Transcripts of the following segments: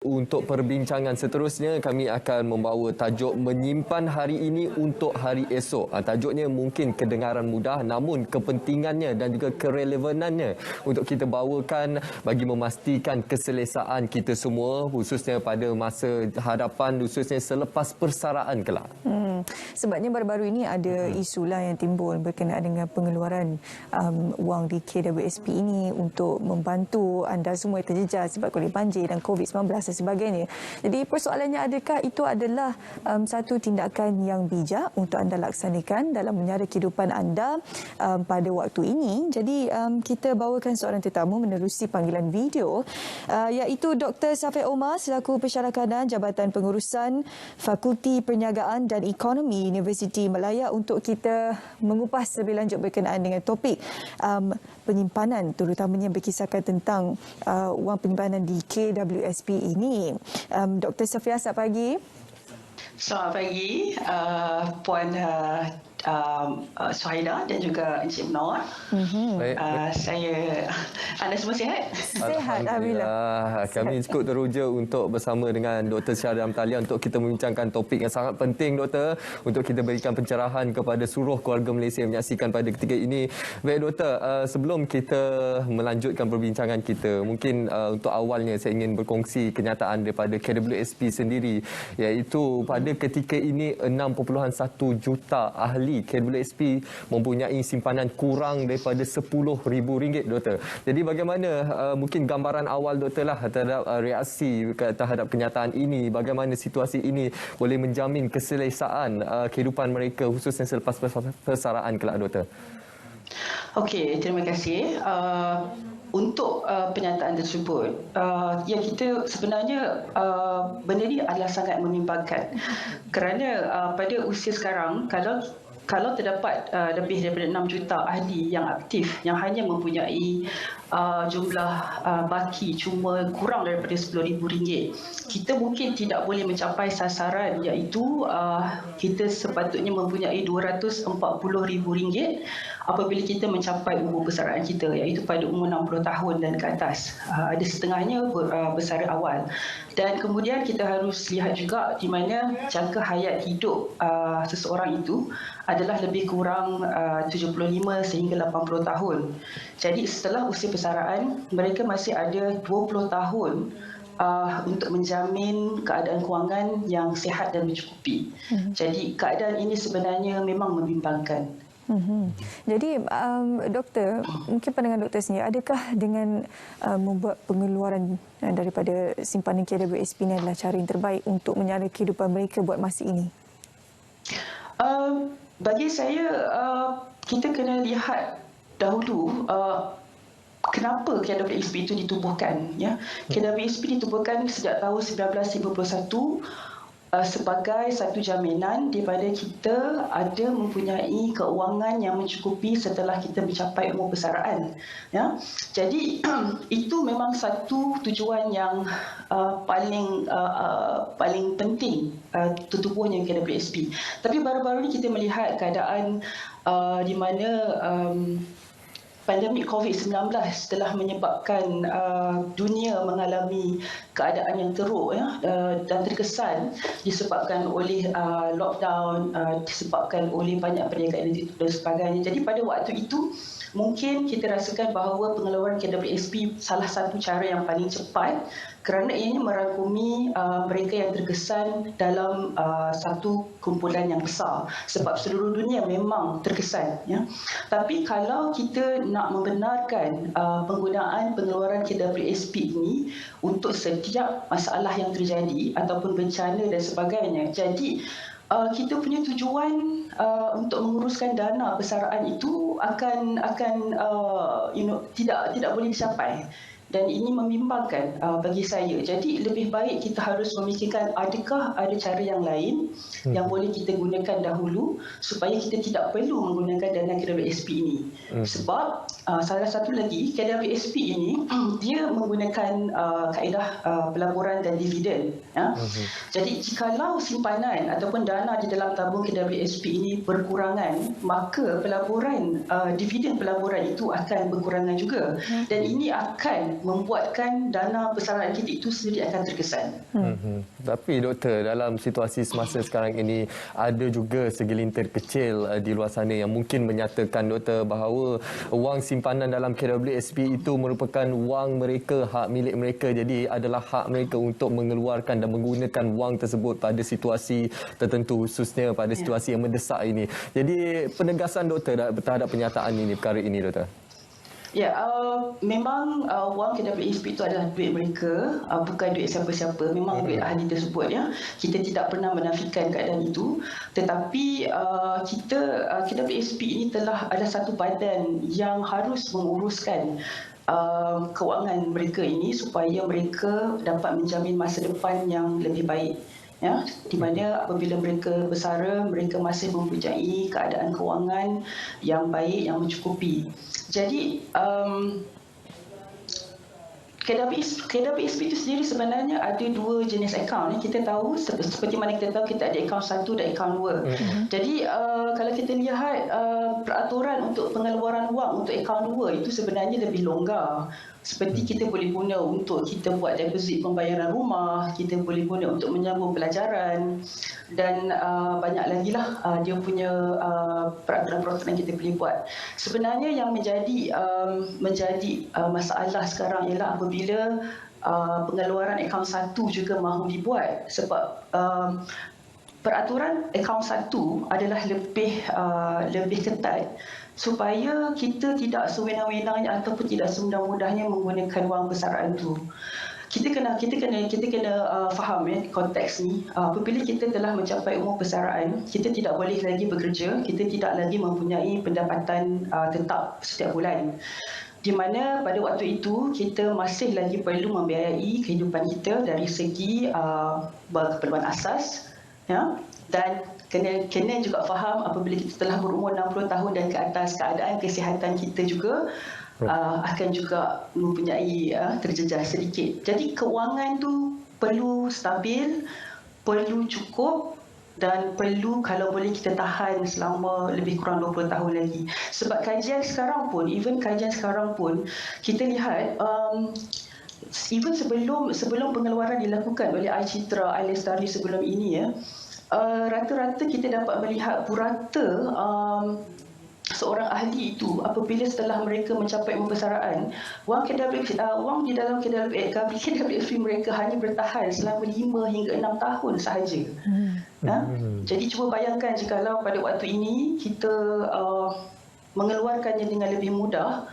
Untuk perbincangan seterusnya, kami akan membawa tajuk menyimpan hari ini untuk hari esok. Tajuknya mungkin kedengaran mudah, namun kepentingannya dan juga kerelevanannya untuk kita bawakan bagi memastikan keselesaan kita semua, khususnya pada masa hadapan, khususnya selepas persaraan kelak. Sebabnya baru-baru ini ada isu lah yang timbul berkenaan dengan pengeluaran wang di KWSP ini untuk membantu anda semua yang terjejas sebab oleh banjir dan COVID-19 dan sebagainya. Jadi persoalannya, adakah itu adalah satu tindakan yang bijak untuk anda laksanakan dalam menyara kehidupan anda pada waktu ini? Jadi kita bawakan seorang tetamu menerusi panggilan video iaitu Dr. Safiq Omar selaku Pensyarah Kanan Jabatan Pengurusan Fakulti Perniagaan dan Ekonomi Universiti Malaya untuk kita mengupas lebih lanjut berkenaan dengan topik penyimpanan, terutamanya berkisahkan tentang wang penyimpanan di KWSP ini. Dr. Safia, selamat pagi. Selamat pagi, Puan Suhaida dan juga Encik Menawar. Anda semua sihat? Sehat, Alhamdulillah. Kami cukup teruja untuk bersama dengan Dr. Syahriam Talia untuk kita membincangkan topik yang sangat penting, Doktor, untuk kita berikan pencerahan kepada seluruh keluarga Malaysia yang menyaksikan pada ketika ini. Baik, Doktor, sebelum kita melanjutkan perbincangan kita, mungkin untuk awalnya saya ingin berkongsi kenyataan daripada KWSP sendiri, iaitu pada ketika ini 6.1 juta ahli KWSP mempunyai simpanan kurang daripada RM10,000, Doktor. Jadi bagaimana mungkin gambaran awal, Doktor, lah terhadap reaksi terhadap kenyataan ini, bagaimana situasi ini boleh menjamin keselesaan kehidupan mereka khususnya selepas persaraan kelak, Doktor? Okey, terima kasih. Untuk penyataan tersebut, kita sebenarnya benda ini adalah sangat membimbangkan kerana pada usia sekarang, kalau terdapat lebih daripada 6 juta ahli yang aktif yang hanya mempunyai jumlah baki cuma kurang daripada RM10,000, kita mungkin tidak boleh mencapai sasaran, iaitu kita sepatutnya mempunyai RM240,000 apabila kita mencapai umur persaraan kita, iaitu pada umur 60 tahun dan ke atas. Ada setengahnya bersara awal. Dan kemudian kita harus lihat juga di mana jangka hayat hidup seseorang itu adalah lebih kurang 75 sehingga 80 tahun. Jadi setelah usia persaraan, mereka masih ada 20 tahun untuk menjamin keadaan kewangan yang sihat dan mencukupi. Jadi keadaan ini sebenarnya memang membimbangkan. Jadi doktor, mungkin pandangan doktor sendiri, adakah dengan membuat pengeluaran daripada simpanan KWSP ini adalah cara yang terbaik untuk menyara kehidupan mereka buat masa ini? Bagi saya, kita kena lihat dahulu kenapa KWSP itu ditubuhkan. KWSP ditubuhkan sejak tahun 1951 sebagai satu jaminan di mana kita ada mempunyai keuangan yang mencukupi setelah kita mencapai umur persaraan. Jadi itu memang satu tujuan yang paling penting tertubuhnya KWSP. Tapi baru-baru ini kita melihat keadaan di mana pandemik COVID-19 telah menyebabkan dunia mengalami keadaan yang teruk dan terkesan disebabkan oleh lockdown, disebabkan oleh banyak perniagaan dan sebagainya. Jadi pada waktu itu mungkin kita rasakan bahawa pengeluaran KWSP salah satu cara yang paling cepat kerana ini merangkumi mereka yang terkesan dalam satu kumpulan yang besar, sebab seluruh dunia memang terkesan. Tapi kalau kita nak membenarkan penggunaan pengeluaran KWSP ini untuk setiap masalah yang terjadi ataupun bencana dan sebagainya, jadi kita punya tujuan untuk menguruskan dana persaraan itu akan tidak boleh dicapai. Dan ini membimbangkan bagi saya. Jadi lebih baik kita harus memikirkan adakah ada cara yang lain yang boleh kita gunakan dahulu supaya kita tidak perlu menggunakan dana KWSP ini. Sebab salah satu lagi, KWSP ini dia menggunakan kaedah pelaburan dan dividen. Jadi jikalau simpanan ataupun dana di dalam tabung KWSP ini berkurangan, maka pelaburan dividen pelaburan itu akan berkurangan juga. Dan ini akan membuatkan dana persaraan kita itu sendiri akan terkesan. Tapi doktor, dalam situasi semasa sekarang ini ada juga segelintir kecil di luar sana yang mungkin menyatakan doktor bahawa wang simpanan dalam KWSP itu merupakan wang mereka, hak milik mereka. Jadi adalah hak mereka untuk mengeluarkan dan menggunakan wang tersebut pada situasi tertentu, khususnya pada situasi yang mendesak ini. Jadi penegasan doktor terhadap penyataan ini, perkara ini doktor. Ya, memang wang KWSP itu adalah duit mereka, bukan duit siapa-siapa. Memang duit ahli tersebut ya. Kita tidak pernah menafikan keadaan itu. Tetapi KWSP ini telah ada satu badan yang harus menguruskan kewangan mereka ini supaya mereka dapat menjamin masa depan yang lebih baik. Ya, di mana apabila mereka bersara, mereka masih mempunyai keadaan kewangan yang baik, yang mencukupi. Jadi KWSP itu sendiri sebenarnya ada dua jenis akaun. Kita tahu seperti mana kita tahu kita ada akaun 1 dan akaun 2. Jadi kalau kita lihat peraturan untuk pengeluaran wang untuk akaun 2 itu sebenarnya lebih longgar. Seperti kita boleh guna untuk kita buat deposit pembayaran rumah, kita boleh guna untuk menyambung pelajaran dan banyak lagi lah dia punya peraturan-peraturan yang kita boleh buat. Sebenarnya yang menjadi masalah sekarang ialah apabila pengeluaran akaun 1 juga mahu dibuat sebab peraturan akaun 1 adalah lebih ketat supaya kita tidak sewenang-wenangnya ataupun tidak semudah-mudahnya menggunakan wang persaraan itu. Kita kena faham ya konteks ni. Apabila kita telah mencapai umur persaraan, kita tidak boleh lagi bekerja, kita tidak lagi mempunyai pendapatan tetap setiap bulan. Di mana pada waktu itu kita masih lagi perlu membiayai kehidupan kita dari segi keperluan asas, ya, dan kena juga faham apabila kita telah berumur 60 tahun dan ke atas, keadaan kesihatan kita juga akan juga mempunyai terjejas sedikit. Jadi kewangan tu perlu stabil, perlu cukup dan perlu kalau boleh kita tahan selama lebih kurang 20 tahun lagi. Sebab kajian sekarang pun, kita lihat even sebelum pengeluaran dilakukan oleh iCitra, iLestari sebelum ini ya, rata-rata kita dapat melihat purata seorang ahli itu apabila setelah mereka mencapai pembesaraan, wang di dalam KWSP mereka hanya bertahan selama 5 hingga 6 tahun sahaja. Jadi cuba bayangkan jikalau pada waktu ini kita mengeluarkannya dengan lebih mudah,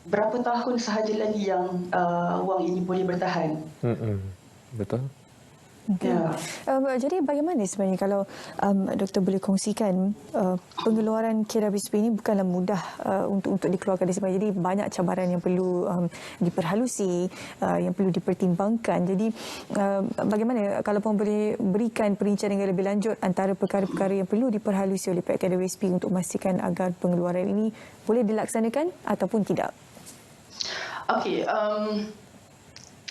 berapa tahun sahaja lagi yang wang ini boleh bertahan. Betul. Okay. Jadi bagaimana sebenarnya kalau doktor boleh kongsikan pengeluaran KWSP ini bukanlah mudah untuk dikeluarkan di sebenarnya. Jadi banyak cabaran yang perlu diperhalusi, yang perlu dipertimbangkan. Jadi bagaimana kalau pun boleh berikan perincian yang lebih lanjut antara perkara-perkara yang perlu diperhalusi oleh pihak KWSP untuk memastikan agar pengeluaran ini boleh dilaksanakan ataupun tidak? Okey,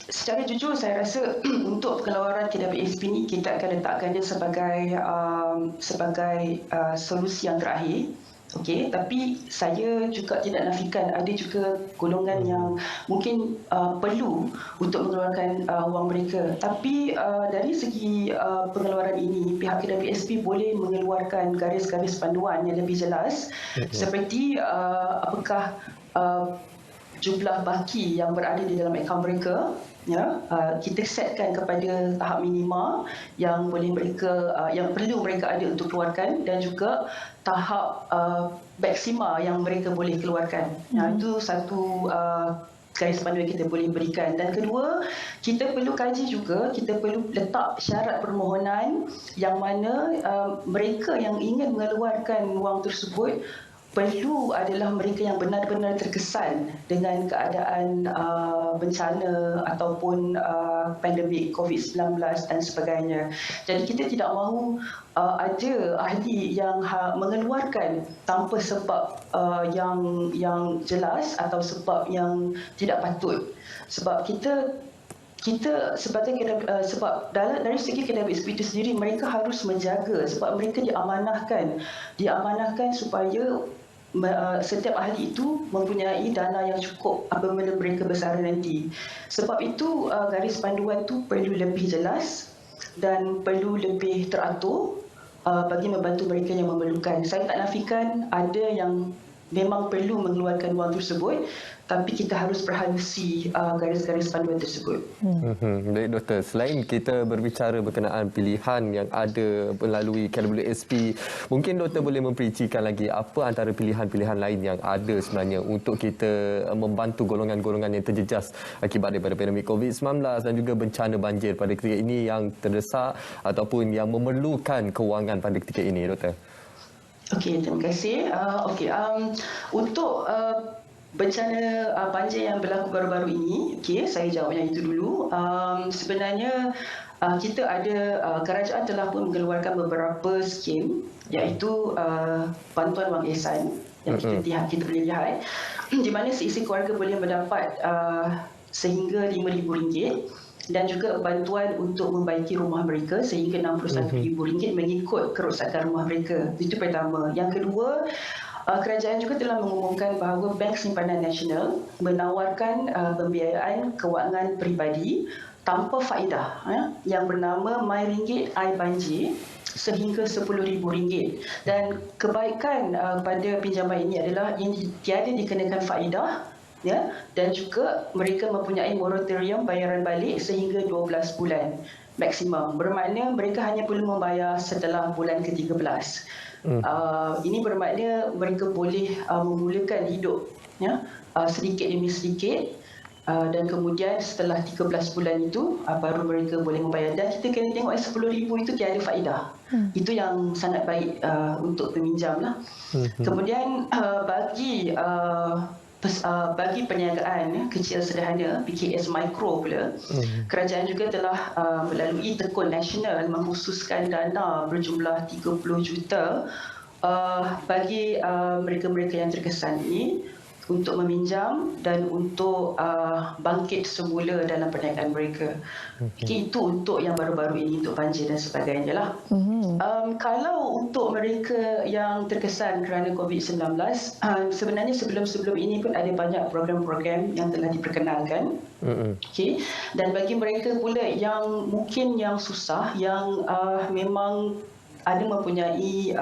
secara jujur saya rasa untuk pengeluaran KWSP ni kita akan letakkan dia sebagai solusi yang terakhir. Okey, tapi saya juga tidak nafikan ada juga golongan yang mungkin perlu untuk mengeluarkan wang mereka. Tapi dari segi pengeluaran ini, pihak KWSP boleh mengeluarkan garis-garis panduan yang lebih jelas seperti apakah jumlah baki yang berada di dalam akaun mereka, ya, kita setkan kepada tahap minima yang boleh mereka yang perlu mereka ada untuk keluarkan dan juga tahap maksima yang mereka boleh keluarkan. Itu satu garis panduan kita boleh berikan. Dan kedua, kita perlu kaji juga, kita perlu letak syarat permohonan yang mana mereka yang ingin mengeluarkan wang tersebut perlu adalah mereka yang benar-benar terkesan dengan keadaan bencana ataupun pandemik COVID-19 dan sebagainya. Jadi kita tidak mahu ada ahli yang mengeluarkan tanpa sebab yang jelas atau sebab yang tidak patut. Sebab kita sebagai sebab dari segi KWSP itu sendiri mereka harus menjaga sebab mereka diamanahkan supaya setiap ahli itu mempunyai dana yang cukup apabila mereka bersara nanti. Sebab itu garis panduan tu perlu lebih jelas dan perlu lebih teratur bagi membantu mereka yang memerlukan. Saya tak nafikan ada yang memang perlu mengeluarkan wang tersebut, tapi kita harus berhalusi garis-garis panduan tersebut. Baik doktor, selain kita berbicara berkenaan pilihan yang ada melalui KWSP, mungkin doktor boleh memperincikan lagi apa antara pilihan-pilihan lain yang ada sebenarnya untuk kita membantu golongan-golongan yang terjejas akibat daripada pandemik COVID-19 dan juga bencana banjir pada ketika ini yang terdesak ataupun yang memerlukan kewangan pada ketika ini, doktor. Okey, terima kasih. Untuk bencana banjir yang berlaku baru-baru ini, okey, saya jawab yang itu dulu. Sebenarnya kita ada kerajaan telah pun mengeluarkan beberapa skim, iaitu bantuan wang ihsan yang kita boleh lihat, di mana seisi keluarga boleh mendapat sehingga RM5,000 dan juga bantuan untuk membaiki rumah mereka sehingga RM61,000 mengikut kerosakan rumah mereka. Itu pertama. Yang kedua, kerajaan juga telah mengumumkan bahawa Bank Simpanan Nasional menawarkan pembiayaan kewangan peribadi tanpa faedah yang bernama My Ringgit I Banjir sehingga RM10,000. Dan kebaikan pada pinjaman ini adalah ini tiada dikenakan faedah, ya, dan juga mereka mempunyai moratorium bayaran balik sehingga 12 bulan maksimum. Bermakna mereka hanya perlu membayar setelah bulan ke-13. Ini bermakna mereka boleh memulakan hidup, ya, sedikit demi sedikit, dan kemudian setelah 13 bulan itu baru mereka boleh membayar. Dan kita kena tengok RM10,000 itu tiada faedah. Itu yang sangat baik untuk peminjam lah. Kemudian bagi perniagaan kecil sederhana PKS Mikro pula, kerajaan juga telah melalui Tekun Nasional mengkhususkan dana berjumlah 30 juta bagi mereka-mereka yang terkesan ini untuk meminjam dan untuk bangkit semula dalam perniagaan mereka. Itu untuk yang baru-baru ini, untuk banjir dan sebagainya lah. Kalau untuk mereka yang terkesan kerana COVID-19, sebenarnya sebelum-sebelum ini pun ada banyak program-program yang telah diperkenalkan. Okay. Dan bagi mereka pula yang mungkin yang susah, yang memang ada mempunyai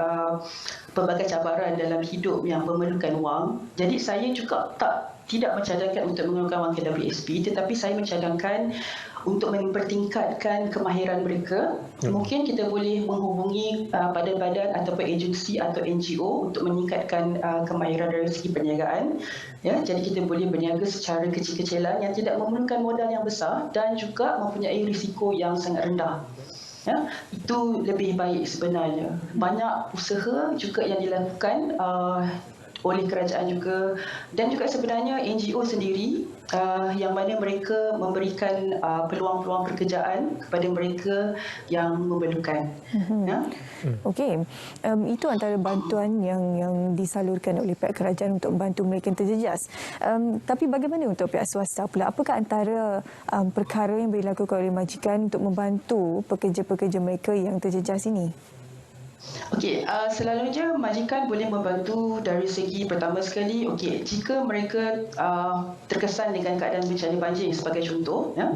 pelbagai cabaran dalam hidup yang memerlukan wang. Jadi saya juga tidak mencadangkan untuk menggunakan wang KWSP, tetapi saya mencadangkan untuk mempertingkatkan kemahiran mereka. Mungkin kita boleh menghubungi badan-badan ataupun agensi atau NGO untuk meningkatkan kemahiran dari segi perniagaan. Ya, jadi kita boleh berniaga secara kecil-kecilan yang tidak memerlukan modal yang besar dan juga mempunyai risiko yang sangat rendah. Ya, itu lebih baik sebenarnya. Banyak usaha juga yang dilakukan oleh kerajaan juga, dan juga sebenarnya NGO sendiri yang mana mereka memberikan peluang-peluang pekerjaan kepada mereka yang memerlukan. Ya? Okey, itu antara bantuan yang disalurkan oleh pihak kerajaan untuk membantu mereka yang terjejas. Tapi bagaimana untuk pihak swasta pula? Apakah antara perkara yang dilakukan oleh majikan untuk membantu pekerja-pekerja mereka yang terjejas ini? Okey, selalunya majikan boleh membantu dari segi pertama sekali, okey, jika mereka terkesan dengan keadaan bencana banjir sebagai contoh, ya,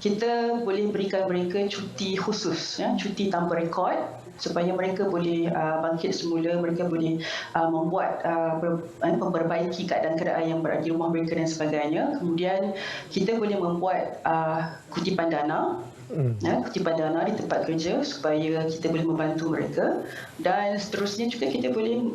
kita boleh berikan mereka cuti khusus, ya, cuti tanpa rekod, supaya mereka boleh bangkit semula, mereka boleh membuat memperbaiki keadaan-keadaan yang berada di rumah mereka dan sebagainya. Kemudian kita boleh membuat kutipan dana, kutipan dana di tempat kerja supaya kita boleh membantu mereka, dan seterusnya juga kita boleh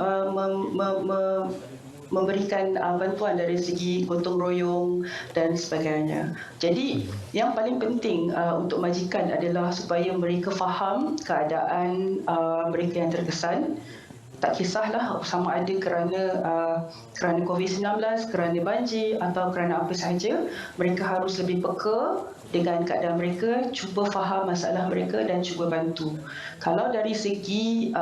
memberikan bantuan dari segi gotong royong dan sebagainya. Jadi yang paling penting untuk majikan adalah supaya mereka faham keadaan mereka yang terkesan. Tak kisahlah sama ada kerana COVID-19, kerana banjir atau kerana apa sahaja, mereka harus lebih peka dengan keadaan mereka, cuba faham masalah mereka dan cuba bantu. Kalau dari segi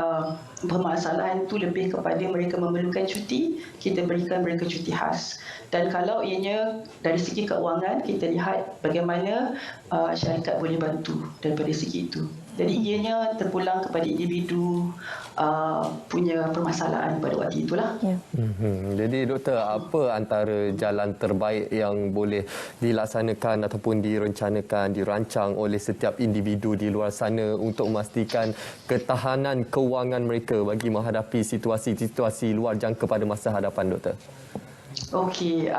permasalahan itu lebih kepada mereka memerlukan cuti, kita berikan mereka cuti khas. Dan kalau ianya dari segi keuangan, kita lihat bagaimana syarikat boleh bantu daripada segi itu. Jadi ianya terpulang kepada individu punya permasalahan pada waktu itulah. Ya. Jadi doktor, apa antara jalan terbaik yang boleh dilaksanakan ataupun direncanakan, dirancang oleh setiap individu di luar sana untuk memastikan ketahanan kewangan mereka bagi menghadapi situasi-situasi luar jangka pada masa hadapan, doktor? Okey,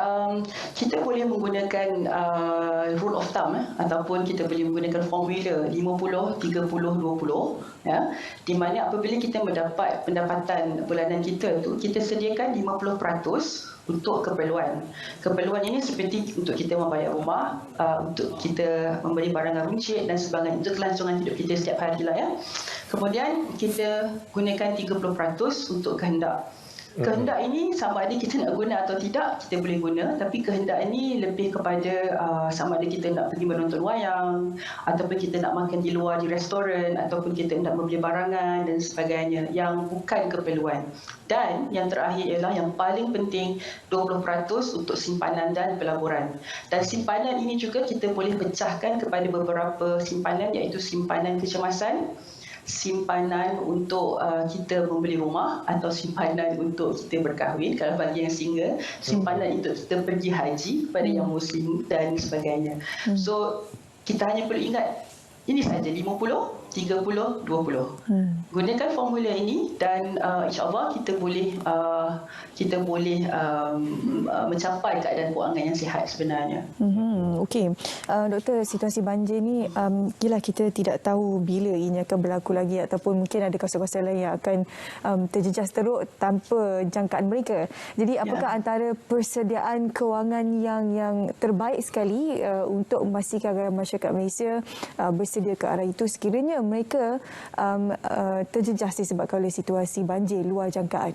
kita boleh menggunakan rule of thumb ataupun kita boleh menggunakan formula 50 30 20 ya, di mana apabila kita mendapat pendapatan bulanan kita tu, kita sediakan 50% untuk keperluan. Keperluan ini seperti untuk kita membayar rumah, untuk kita membeli barangan runcit dan sebagainya, untuk kelangsungan hidup kita setiap hari lah ya. Kemudian kita gunakan 30% untuk kehendak. Kehendak ini sama ada kita nak guna atau tidak, kita boleh guna, tapi kehendak ini lebih kepada sama ada kita nak pergi menonton wayang ataupun kita nak makan di luar di restoran ataupun kita nak membeli barangan dan sebagainya yang bukan keperluan. Dan yang terakhir ialah yang paling penting, 20% untuk simpanan dan pelaburan. Dan simpanan ini juga kita boleh pecahkan kepada beberapa simpanan, iaitu simpanan kecemasan, simpanan untuk kita membeli rumah atau simpanan untuk kita berkahwin kalau bagi yang single, simpanan untuk kita pergi haji pada yang muslim dan sebagainya. So kita hanya perlu ingat ini saja, 50 30 20. Gunakan formula ini dan insya-Allah kita boleh mencapai keadaan kewangan yang sihat sebenarnya. Okey, doktor, situasi banjir ni gila kita tidak tahu bila ini akan berlaku lagi ataupun mungkin ada kawasan-kawasan lain yang akan terjejas teruk tanpa jangkaan mereka. Jadi apakah antara persediaan kewangan yang terbaik sekali untuk memastikan agar masyarakat Malaysia bersedia ke arah itu sekiranya mereka terjejas disebabkan oleh situasi banjir luar jangkaan?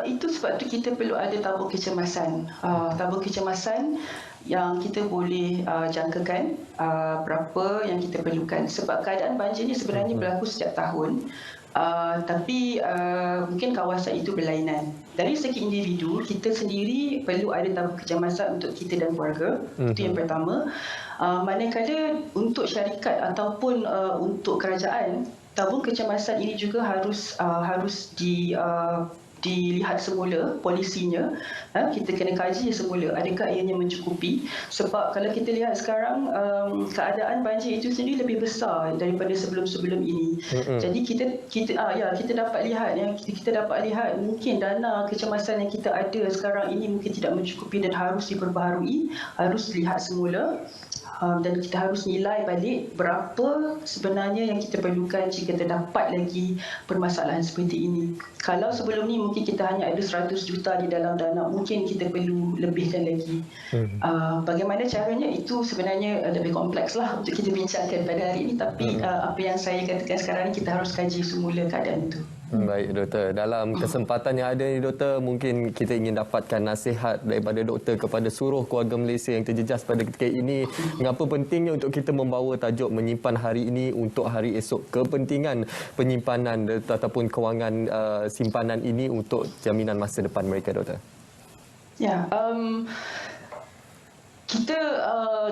Itu sebab tu kita perlu ada tabung kecemasan. Tabung kecemasan yang kita boleh jangkakan berapa yang kita perlukan. Sebab keadaan banjir ni sebenarnya berlaku setiap tahun. Tapi mungkin kawasan itu berlainan. Dari segi individu, kita sendiri perlu ada tabung kecemasan untuk kita dan keluarga. Itu yang pertama. Manakala untuk syarikat ataupun untuk kerajaan, tabung kecemasan ini juga harus dilihat semula polisinya. Kita kena kaji semula adakah ianya mencukupi, sebab kalau kita lihat sekarang keadaan banjir itu sendiri lebih besar daripada sebelum-sebelum ini. Jadi kita dapat lihat mungkin dana kecemasan yang kita ada sekarang ini mungkin tidak mencukupi dan harus diperbaharui, harus dilihat semula. Dan kita harus nilai balik berapa sebenarnya yang kita perlukan jika terdapat lagi permasalahan seperti ini. Kalau sebelum ni mungkin kita hanya ada 100 juta di dalam dana, mungkin kita perlu lebihkan lagi. Bagaimana caranya itu sebenarnya lebih kompleks lah untuk kita bincangkan pada hari ini, tapi apa yang saya katakan sekarang ni kita harus kaji semula keadaan itu. Baik doktor, dalam kesempatan yang ada ni doktor, mungkin kita ingin dapatkan nasihat daripada doktor kepada seluruh keluarga Malaysia yang terjejas pada ketika ini. Mengapa pentingnya untuk kita membawa tajuk menyimpan hari ini untuk hari esok, kepentingan penyimpanan ataupun kewangan simpanan ini untuk jaminan masa depan mereka, doktor? Ya, kita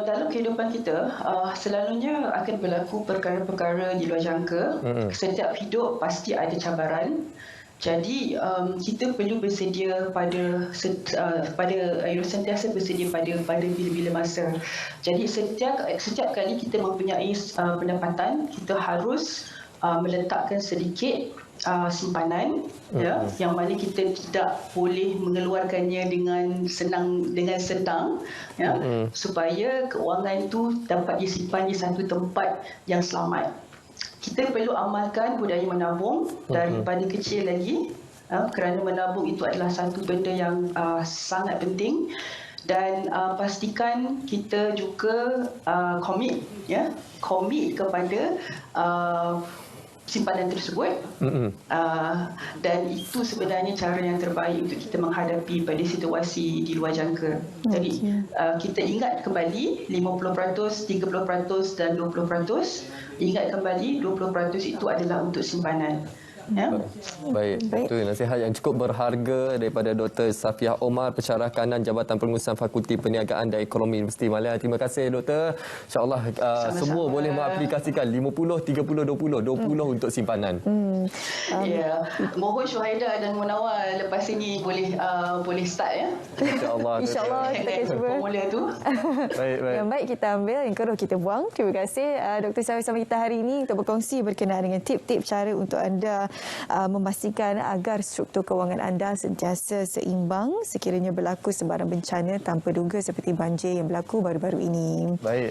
dalam kehidupan kita selalunya akan berlaku perkara-perkara di luar jangka. Setiap hidup pasti ada cabaran. Jadi kita perlu bersedia sentiasa bersedia pada bila-bila masa. Jadi setiap kali kita mempunyai pendapatan, kita harus meletakkan sedikit simpanan, yang mana kita tidak boleh mengeluarkannya dengan sedang, supaya keuangan itu dapat disimpan di satu tempat yang selamat. Kita perlu amalkan budaya menabung daripada kecil lagi, kerana menabung itu adalah satu benda yang sangat penting. Dan pastikan kita juga komit kepada simpanan tersebut. Dan itu sebenarnya cara yang terbaik untuk kita menghadapi pada situasi di luar jangka. Jadi kita ingat kembali 50%, 30% dan 20%. Ingat kembali 20% itu adalah untuk simpanan. Ya. Baik, itu nasihat yang cukup berharga daripada Dr. Safiah Omar, Pensyarah Kanan Jabatan Pengurusan Fakulti Perniagaan dan Ekonomi Universiti Malaya. Terima kasih Doktor. InsyaAllah semua boleh mengaplikasikan 50, 30, 20 untuk simpanan. Ya, mohon Syuhaida dan Munawar lepas ini boleh start ya. InsyaAllah. InsyaAllah kita akan cuba. Formula tu. Baik. Yang baik kita ambil, yang kedua kita buang. Terima kasih Dr. Syarif sama kita hari ini untuk berkongsi berkenaan dengan tip-tip cara untuk anda memastikan agar struktur kewangan anda sentiasa seimbang sekiranya berlaku sebarang bencana tanpa duga seperti banjir yang berlaku baru-baru ini. Baik.